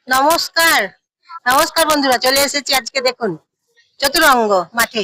নমস্কার। নমস্কার বন্ধুরা, চলে এসেছি আজকে দেখুন চতুরঙ্গ মাঠে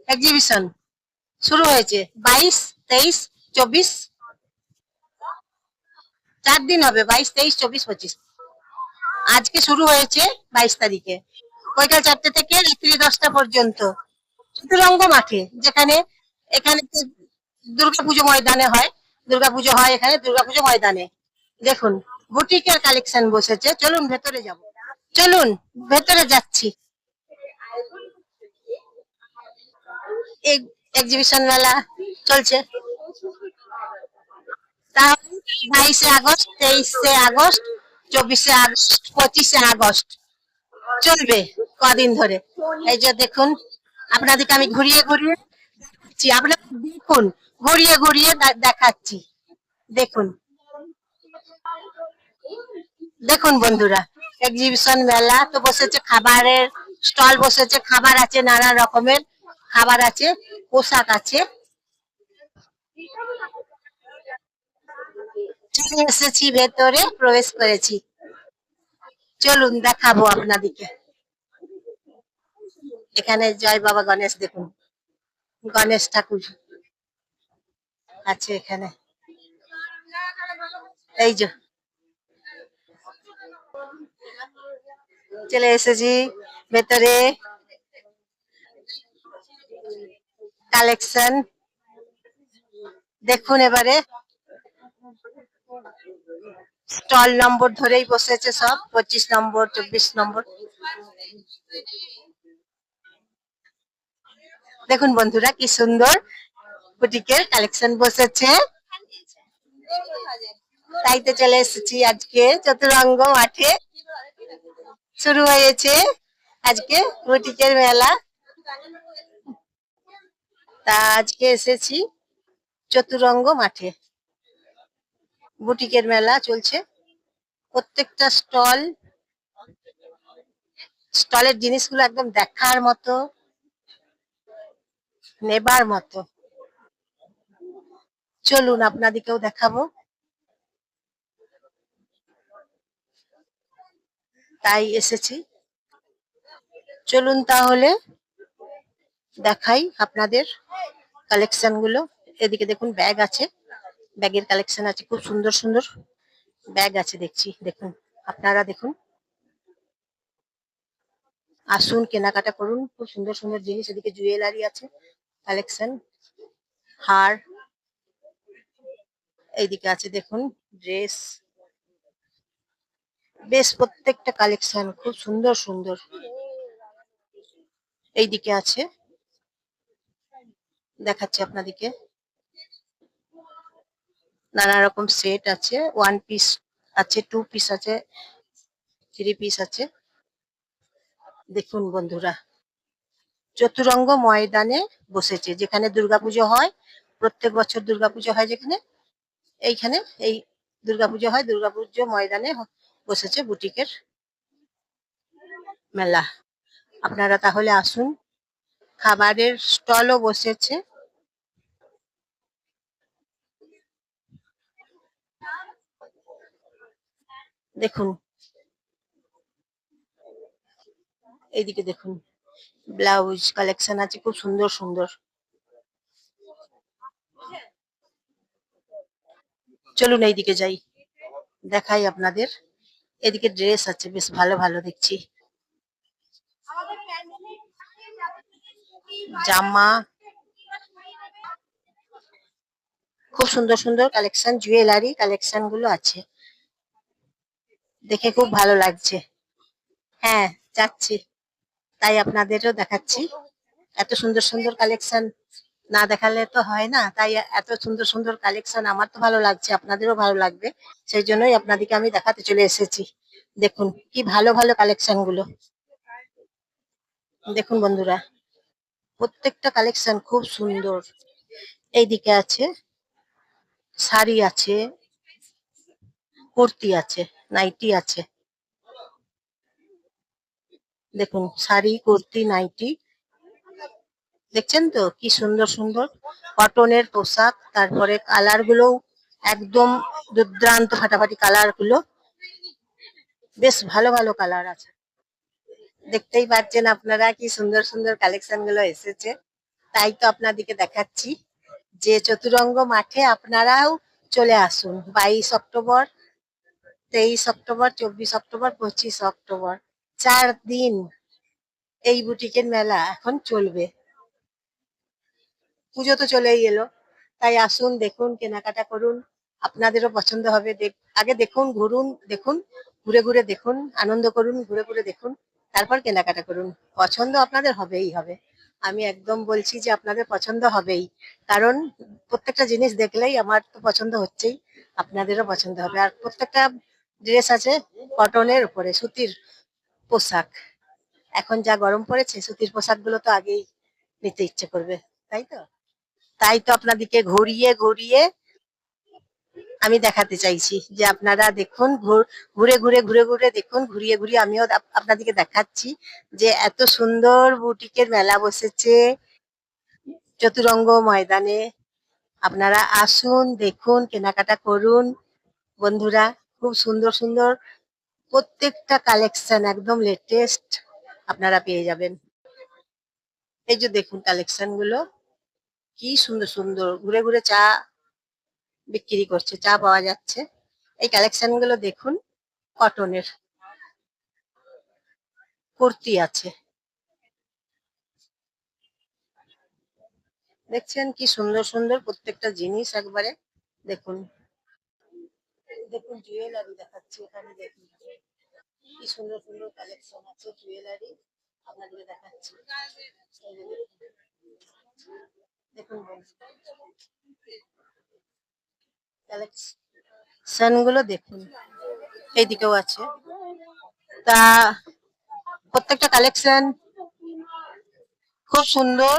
এক্সিবিশন শুরু হয়েছে 22, 23, 24। 4 দিন হবে, 22, 23, 24, 25। আজকে শুরু হয়েছে 22 তারিখে বিকাল 4টে থেকে রাত্রি 10টা পর্যন্ত চতুরঙ্গ মাঠে, যেখানে এখানে দুর্গাপুজো ময়দানে হয়। দুর্গাপুজো হয় এখানে, দুর্গাপুজো ময়দানে। দেখুন বুটিকের কালেকশন বসেছে, চলুন ভেতরে যাব। চলুন ভেতরে যাচ্ছি। এক্সিবিশন মেলা চলছে। তাহলে 22শে আগস্ট, 23শে আগস্ট, 24শে আগস্ট, 25শে আগস্ট চলবে কদিন ধরে। এই যে দেখুন, আপনাদেরকে আমি ঘুরিয়ে ঘুরিয়ে দেখাচ্ছি। আপনারা দেখুন, ঘুরিয়ে ঘুরিয়ে দেখাচ্ছি। দেখুন, দেখুন বন্ধুরা, এক্সিবিশন মেলা তো বসেছে, খাবারের স্টল বসেছে, খাবার আছে, নানা রকমের খাবার আছে, পোশাক আছে। চলে এসেছি, ভেতরে প্রবেশ করেছি। চলুন দেখাবো আপনাদেরকে। এখানে জয় বাবা গণেশ, দেখুন গণেশ ঠাকুর আছে এখানে। এই যে চলে এসেছি ভেতরে। কালেকশন দেখুন এবারে। স্টল নম্বর ধরেই বসেছে সব, 25 নম্বর, 24 নম্বর। দেখুন বন্ধুরা, কি সুন্দর বুটিকের কালেকশন বসেছে। তাইতে চলে এসেছি আজকে চতুরঙ্গ মাঠে। শুরু হয়েছে আজকে বুটিকের মেলা। তা আজকে এসেছি চতুরঙ্গ মাঠে, বুটিকের মেলা চলছে। প্রত্যেকটা স্টলের জিনিসগুলো একদম দেখার মতো, নেবার মতো। চলুন আপনাদেরকেও দেখাবো। তাই এসেছি। চলুন তাহলে দেখাই আপনাদের কালেকশন গুলো। এদিকে দেখুন ব্যাগ আছে, ব্যাগের কালেকশন আছে, খুব সুন্দর সুন্দর ব্যাগ আছে দেখছি। দেখুন, আপনারা দেখুন, আসুন কেনাকাটা করুন। খুব সুন্দর সুন্দর জিনিস। এদিকে জুয়েলারি আছে কালেকশন, হার। এইদিকে আছে দেখুন ড্রেস। বেশ প্রত্যেকটা কালেকশন খুব সুন্দর সুন্দর। এইদিকে আছে, দেখাচ্ছি আপনাদেরকে। নানা রকম সেট আছে, 1 পিস আছে, 2 পিস আছে, 3 পিস আছে। দেখুন বন্ধুরা, চতুরঙ্গ ময়দানে বসেছে, যেখানে দুর্গাপুজো হয়। প্রত্যেক বছর দুর্গাপুজো হয় যেখানে, এইখানে এই দুর্গাপুজো হয়। দুর্গাপুজো ময়দানে বসেছে বুটিকের মেলা। আপনারা তাহলে আসুন। খাবারের স্টলও বসেছে। দেখুন, এইদিকে দেখুন ব্লাউজ কালেকশন আছে, খুব সুন্দর সুন্দর। চলুন এইদিকে যাই, দেখাই আপনাদের। এদিকে ড্রেস আছে, বেশ ভালো ভালো দেখছি। জামা, খুব সুন্দর সুন্দর কালেকশন, জুয়েলারি কালেকশন গুলো আছে, দেখে খুব ভালো লাগছে। হ্যাঁ, যাচ্ছি, তাই আপনাদেরও দেখাচ্ছি। এত সুন্দর সুন্দর কালেকশন না দেখালে তো হয় না, তাই এত সুন্দর সুন্দর কালেকশন আমার তো ভালো লাগছে, আপনাদেরও ভালো লাগবে। সেই জন্যই আপনাদেরকে আমি দেখাতে চলে এসেছি। দেখুন কি ভালো ভালো কালেকশন গুলো। দেখুন বন্ধুরা, প্রত্যেকটা কালেকশন খুব সুন্দর। এইদিকে আছে শাড়ি আছে, কুর্তি আছে, নাইটি আছে। দেখুন শাড়ি, কুর্তি, নাইটি, দেখছেন তো কি সুন্দর সুন্দর কটনের পোশাক। তারপরে কালার গুলো একদম দুর্দান্ত, ফাটাফাটি কালার গুলো। বেশ ভালো ভালো কালার আছে। দেখতেই পাচ্ছেন আপনারা কি সুন্দর সুন্দর কালেকশন গুলো এসেছে। তাই তো আপনাদেরকে দেখাচ্ছি যে চতুরঙ্গ মাঠে আপনারাও চলে আসুন 22 অক্টোবর, 23 অক্টোবর, 24 অক্টোবর, 25 অক্টোবর, 4 দিন এই বুটিকের মেলা এখন চলবে। পুজো তো চলেই এলো, তাই আসুন, দেখুন, কেনাকাটা করুন। আপনাদেরও পছন্দ হবে। আগে দেখুন, ঘুরুন, দেখুন, ঘুরে ঘুরে দেখুন, আনন্দ করুন, ঘুরে ঘুরে দেখুন, তারপর কেনাকাটা করুন। পছন্দ আপনাদের হবেই হবে। আমি একদম বলছি যে আপনাদের পছন্দ হবেই। কারণ প্রত্যেকটা জিনিস দেখলেই আমার তো পছন্দ হচ্ছেই, আপনাদেরও পছন্দ হবে। আর প্রত্যেকটা ড্রেস আছে কটনের উপরে, সুতির পোশাক। এখন যা গরম পড়েছে, সুতির পোশাকগুলো তো আগেই নিতে ইচ্ছে করবে, তাই তো? তাই তো আপনাদেরকে ঘুরিয়ে ঘুরিয়ে আমি দেখাতে চাইছি যে আপনারা দেখুন, ঘুরে ঘুরে ঘুরে ঘুরে দেখুন, ঘুরিয়ে ঘুরিয়ে আমিও আপনাদেরকে দেখাচ্ছি যে এত সুন্দর বুটিকের মেলা বসেছে চতুরঙ্গ ময়দানে। আপনারা আসুন, দেখুন, কেনাকাটা করুন। বন্ধুরা, খুব সুন্দর সুন্দর প্রত্যেকটা কালেকশন একদম লেটেস্ট আপনারা পেয়ে যাবেন। এই যে দেখুন কালেকশন গুলো কি সুন্দর সুন্দর, ঘুরে ঘুরে চা বিক্রি করছে, চা পাওয়া যাচ্ছে। এই কালেকশন গুলো দেখুন, কটনের কুর্তি আছে, দেখছেন কি সুন্দর সুন্দর প্রত্যেকটা জিনিস একবারে। দেখুন, দেখুন জুয়েলারি দেখাচ্ছি এখানে, দেখুন কি সুন্দর সুন্দর কালেকশন আছে জুয়েলারি, আপনাদের দেখাচ্ছি। এই যে দেখুন কালেকশন গুলো দেখুন, এইদিকেও আছে। তা প্রত্যেকটা কালেকশন খুব সুন্দর,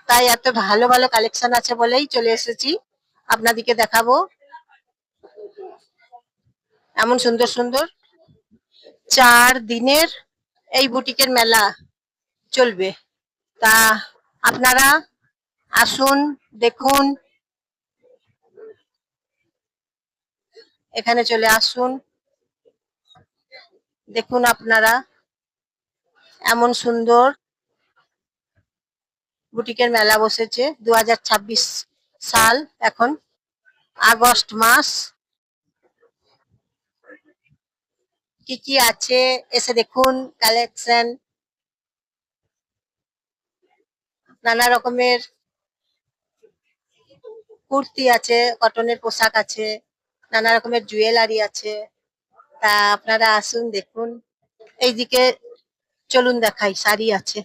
তাই এত ভালো ভালো কালেকশন আছে বলেই চলে এসেছি আপনাদেরকে দেখাবো। এমন সুন্দর সুন্দর 4 দিনের এই বুটিকের মেলা চলবে। তা আপনারা আসুন, দেখুন, এখানে চলে আসুন, দেখুন আপনারা এমন সুন্দর বুটিকের মেলা বসেছে। 2026 সাল, এখন আগস্ট মাস। কি কি আছে এসে দেখুন কালেকশন, নানা রকমের কুর্তি আছে, কটনের পোশাক আছে, নানা রকমের জুয়েলারি আছে। তা আপনারা আসুন, দেখুন। এইদিকে চলুন দেখাই, শাড়ি আছে,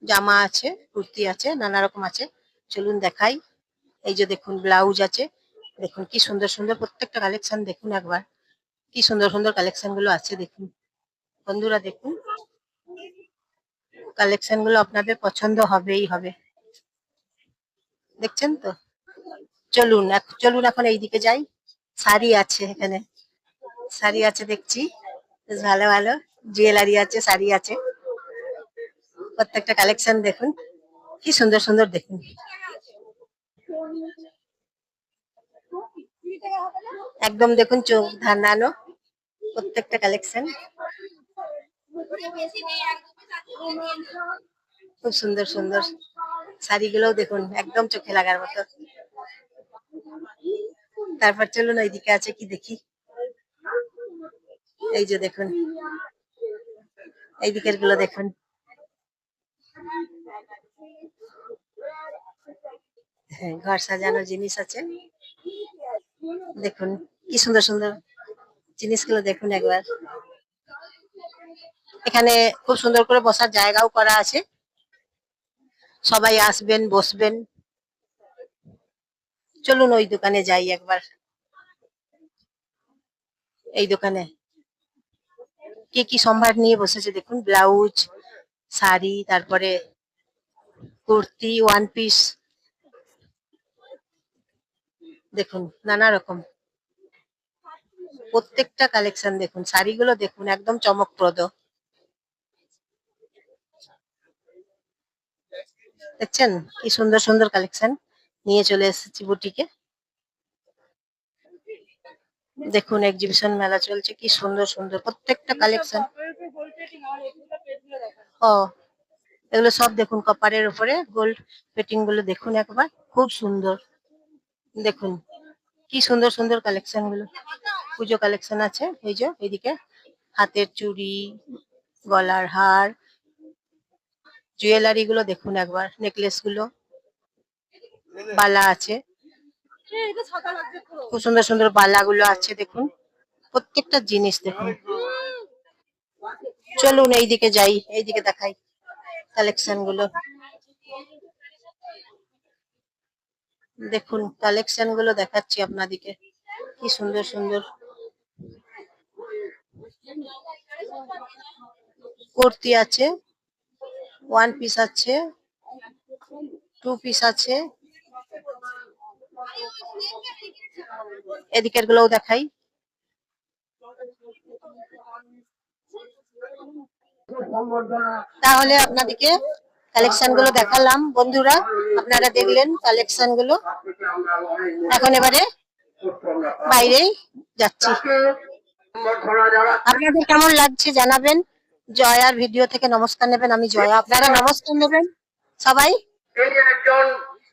জামা আছে, কুর্তি আছে, নানা রকম আছে, চলুন দেখাই। এই যে দেখুন ব্লাউজ আছে, দেখুন কি সুন্দর সুন্দর প্রত্যেকটা কালেকশন দেখুন একবার, কি সুন্দর সুন্দর কালেকশন গুলো আছে দেখুন। বন্ধুরা দেখুন, কালেকশন গুলো আপনাদের পছন্দ হবেই হবে, দেখছেন তো? চলুন চলুন এখন এইদিকে যাই। শাড়ি আছে এখানে, শাড়ি আছে দেখছি, বেশ ভালো ভালো জুয়েলারি আছে, শাড়ি আছে, প্রত্যেকটা কালেকশন দেখুন কি সুন্দর সুন্দর দেখুন। একদম দেখুন চোখ ধাঁধানো প্রত্যেকটা কালেকশন, খুব সুন্দর সুন্দর শাড়িগুলোও দেখুন একদম চোখে লাগার মতো। তারপর চলুন ওইদিকে আছে কি দেখি। এই যে দেখুন, এই দিকের গুলো দেখুন, হ্যাঁ, ঘর সাজানোর জিনিস আছে, দেখুন কি সুন্দর সুন্দর জিনিসগুলো দেখুন একবার। এখানে খুব সুন্দর করে বসার জায়গাও করা আছে, সবাই আসবেন, বসবেন। চলুন ওই দোকানে যাই একবার। এই দোকানে কি কি সম্ভার নিয়ে বসেছে দেখুন, ব্লাউজ, শাড়ি, তারপরে কুর্তি, ওয়ান পিস, দেখুন নানা রকম প্রত্যেকটা কালেকশন দেখুন, শাড়িগুলো দেখুন একদম চমকপ্রদ, দেখছেন কি সুন্দর সুন্দর কালেকশন নিয়ে চলে এসেছি বুটিকে। দেখুন এক্সিবিশন মেলা চলছে, কি সুন্দর সুন্দর প্রত্যেকটা কালেকশন। ও, এগুলো সব দেখুন কপারের উপরে গোল্ড পেটিং গুলো দেখুন একবার, খুব সুন্দর। দেখুন কি সুন্দর সুন্দর কালেকশন গুলো, পুজো কালেকশন আছে। এই যে এইদিকে হাতের চুড়ি, গলার হার, জুয়েলারি গুলো দেখুন একবার, নেকলেস গুলো, বালা আছে, খুব সুন্দর সুন্দর বালা গুলো আছে দেখুন, প্রত্যেকটা জিনিস দেখুন। চলুন এইদিকে যাই, এইদিকে দেখাই কালেকশন গুলো। দেখুন কালেকশন গুলো দেখাচ্ছি আপনাদেরকে, কি সুন্দর সুন্দর কুর্তি আছে, ওয়ান পিস আছে, টু পিস আছে, এদিকের গুলোও দেখাই। তাহলে আপনাদেরকে কালেকশন গুলো দেখালাম বন্ধুরা, আপনারা দেখলেন কালেকশন গুলো। এখন এবারে বাইরে যাচ্ছি, আপনাদের কেমন লাগছে জানাবেন। জয়ার ভিডিও থেকে নমস্কার নেবেন, আমি জয়া, আপনারা নমস্কার নেবেন সবাই।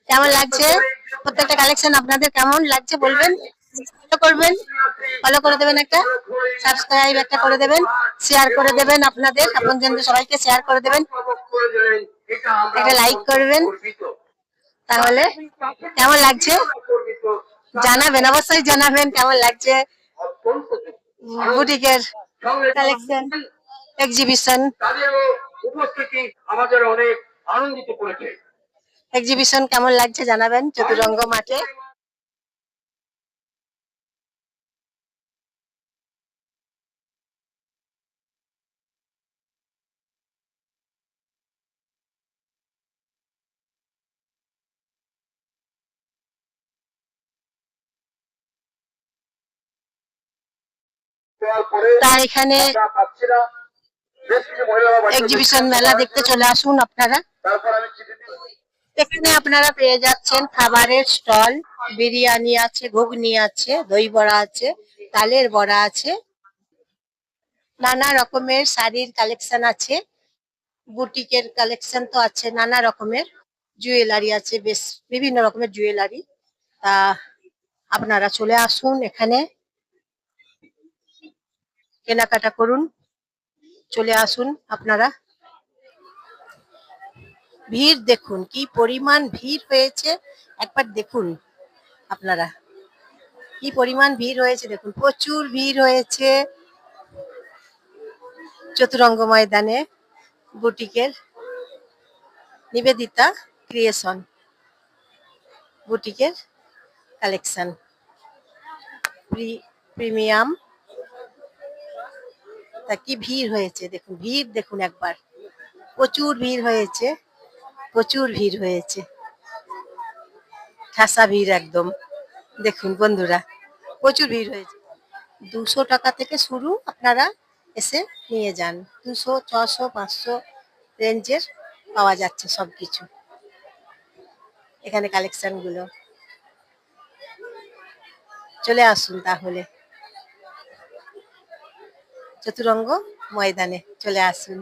কেমন লাগছে প্রত্যেকটা কালেকশন, আপনাদের কেমন লাগছে বলবেন, ফলো করবেন, ফলো করে দেবেন, একটা সাবস্ক্রাইব একটা করে দেবেন, শেয়ার করে দেবেন, আপনাদের আপনজনদের সবাইকে শেয়ার করে দেবেন, একটা লাইক করবেন। তাহলে কেমন লাগছে জানাবেন, অবশ্যই জানাবেন কেমন লাগছে বুটিকের কালেকশন এক্সিবিশন। আমাদের অনেক আনন্দিত করেছে, এক্সিবিশন কেমন লাগছে জানাবেন চতুরঙ্গ মাঠে। তার এখানে এক্সিবিশন মেলা দেখতে চলে আসুন আপনারা। এখানে আপনারা পেয়ে যাচ্ছেন খাবারের স্টল, বিরিয়ানি আছে, ঘুগনি আছে, দই বড়া আছে, তালের বড়া আছে, নানা রকমের শাড়ির কালেকশন আছে, বুটিকের কালেকশন তো আছে, নানা রকমের জুয়েলারি আছে, বেশ বিভিন্ন রকমের জুয়েলারি। তা আপনারা চলে আসুন এখানে, কেনাকাটা করুন, চলে আসুন আপনারা। ভিড় দেখুন কি পরিমাণ ভিড় হয়েছে, একবার দেখুন আপনারা কি পরিমাণ ভিড় হয়েছে, দেখুন প্রচুর ভিড় হয়েছে চতুরঙ্গ ময়দানে। বুটিকের নিবেদিতা ক্রিয়েশন বুটিকের কালেকশন, প্রিমিয়াম। তা কি ভিড় হয়েছে দেখুন, ভিড় দেখুন একবার, প্রচুর ভিড় হয়েছে, প্রচুর ভিড় হয়েছে, ঠাসা ভিড় একদম। দেখুন বন্ধুরা প্রচুর ভিড় হয়েছে। 200 টাকা থেকে শুরু, আপনারা এসে নিয়ে যান, 200, 600, 500 রেঞ্জের পাওয়া যাচ্ছে সবকিছু এখানে কালেকশন গুলো। চলে আসুন তাহলে চতুরঙ্গ ময়দানে, চলে আসুন।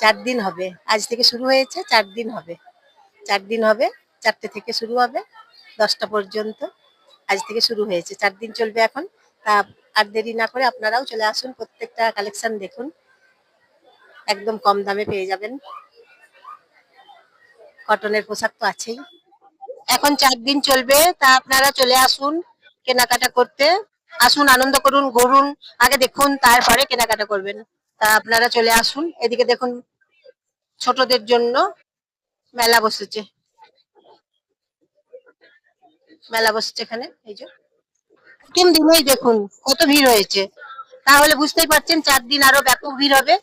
4 দিন হবে, আজ থেকে শুরু হয়েছে, 4 দিন হবে, 4 দিন হবে, 4টে থেকে শুরু হবে 10টা পর্যন্ত। আজ থেকে শুরু হয়েছে, 4 দিন চলবে এখন। তা আর দেরি না করে আপনারাও চলে আসুন, প্রত্যেকটা কালেকশন দেখুন, একদম কম দামে পেয়ে যাবেন। কটনের পোশাক তো আছেই। এখন 4 দিন চলবে, তা আপনারা চলে আসুন কেনাকাটা করতে। আসুন, আনন্দ করুন, ঘুরুন, আগে দেখুন তারপরে কেনাকাটা করবেন। তা আপনারা চলে আসুন, এদিকে দেখুন ছোটদের জন্য মেলা বসেছে, মেলা বসেছে এখানে। এই যে প্রথম দিনেই দেখুন কত ভিড় হয়েছে, তাহলে বুঝতেই পারছেন 4 দিন আরো ব্যাপক ভিড় হবে।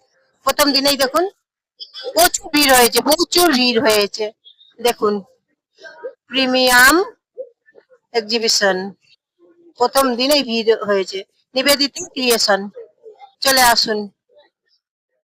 প্রথম দিনেই দেখুন প্রচুর ভিড় হয়েছে, প্রচুর ভিড় হয়েছে। দেখুন প্রিমিয়াম এক্সিবিশন, প্রথম দিনেই ভিড় হয়েছে। নিবেদিতা ক্রিয়েশন, চলে আসুন।